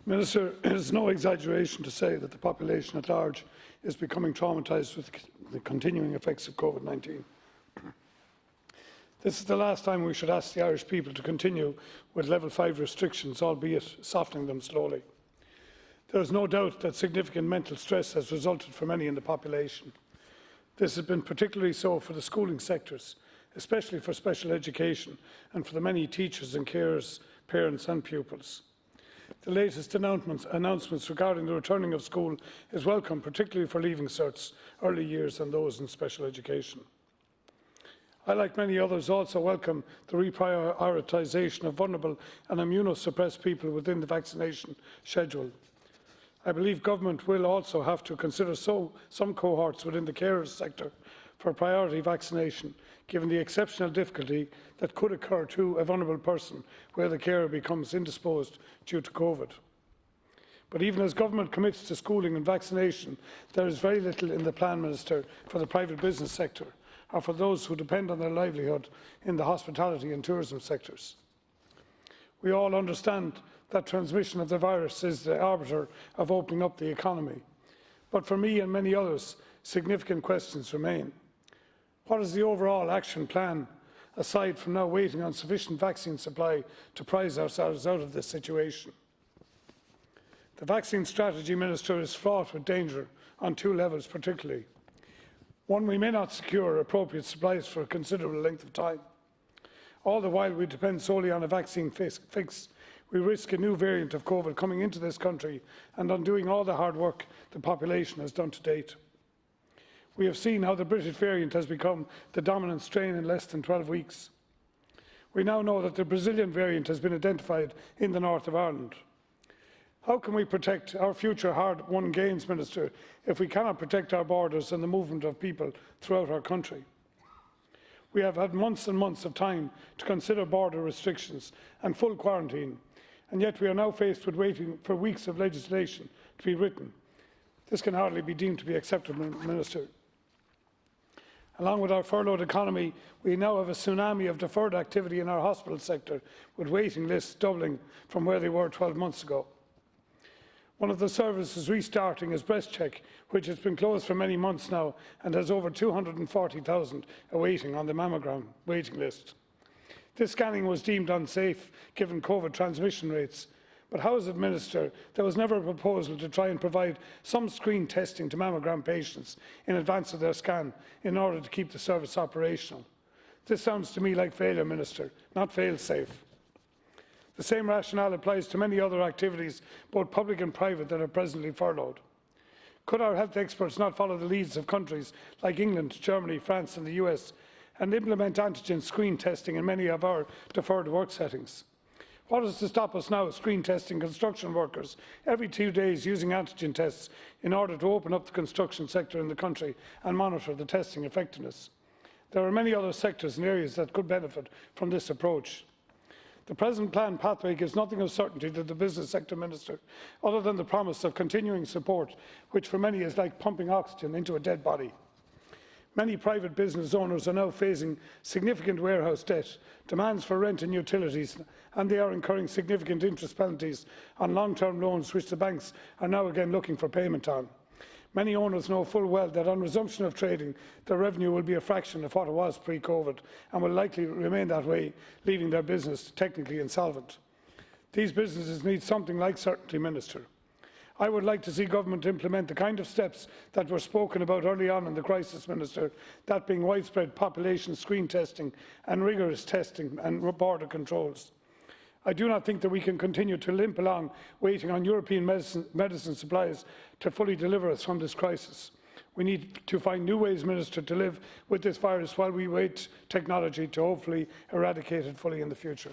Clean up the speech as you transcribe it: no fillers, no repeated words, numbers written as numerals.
Minister, it is no exaggeration to say that the population at large is becoming traumatised with the continuing effects of COVID-19. This is the last time we should ask the Irish people to continue with level 5 restrictions, albeit softening them slowly. There is no doubt that significant mental stress has resulted for many in the population. This has been particularly so for the schooling sectors, especially for special education and for the many teachers and carers, parents and pupils. The latest announcements regarding the returning of school is welcome, particularly for leaving certs, early years and those in special education. I, like many others, also welcome the reprioritisation of vulnerable and immunosuppressed people within the vaccination schedule. I believe government will also have to consider some cohorts within the carers sector for priority vaccination, given the exceptional difficulty that could occur to a vulnerable person where the carer becomes indisposed due to COVID. But even as government commits to schooling and vaccination, there is very little in the plan, Minister, for the private business sector or for those who depend on their livelihood in the hospitality and tourism sectors. We all understand that transmission of the virus is the arbiter of opening up the economy. But for me and many others, significant questions remain. What is the overall action plan, aside from now waiting on sufficient vaccine supply to prize ourselves out of this situation? The vaccine strategy, Minister, is fraught with danger on two levels particularly. One, we may not secure appropriate supplies for a considerable length of time. All the while we depend solely on a vaccine fix, we risk a new variant of COVID coming into this country and undoing all the hard work the population has done to date. We have seen how the British variant has become the dominant strain in less than 12 weeks. We now know that the Brazilian variant has been identified in the north of Ireland. How can we protect our future hard-won gains, Minister, if we cannot protect our borders and the movement of people throughout our country? We have had months and months of time to consider border restrictions and full quarantine, and yet we are now faced with waiting for weeks of legislation to be written. This can hardly be deemed to be acceptable, Minister. Along with our furloughed economy, we now have a tsunami of deferred activity in our hospital sector, with waiting lists doubling from where they were 12 months ago. One of the services restarting is BreastCheck, which has been closed for many months now and has over 240,000 awaiting on the mammogram waiting list. This scanning was deemed unsafe given COVID transmission rates. But how is it, Minister, there was never a proposal to try and provide some screen testing to mammogram patients in advance of their scan in order to keep the service operational? This sounds to me like failure, Minister, not fail-safe. The same rationale applies to many other activities, both public and private, that are presently furloughed. Could our health experts not follow the leads of countries like England, Germany, France and the US and implement antigen screen testing in many of our deferred work settings? What is to stop us now screen testing construction workers every 2 days using antigen tests in order to open up the construction sector in the country and monitor the testing effectiveness? There are many other sectors and areas that could benefit from this approach. The present planned pathway gives nothing of certainty to the business sector, Minister, other than the promise of continuing support, which for many is like pumping oxygen into a dead body. Many private business owners are now facing significant warehouse debt, demands for rent and utilities, and they are incurring significant interest penalties on long-term loans which the banks are now again looking for payment on. Many owners know full well that on resumption of trading, their revenue will be a fraction of what it was pre-COVID and will likely remain that way, leaving their business technically insolvent. These businesses need something like certainty, Minister. I would like to see government implement the kind of steps that were spoken about early on in the crisis, Minister, that being widespread population screen testing and rigorous testing and border controls. I do not think that we can continue to limp along waiting on European medicine supplies to fully deliver us from this crisis. We need to find new ways, Minister, to live with this virus while we wait technology to hopefully eradicate it fully in the future.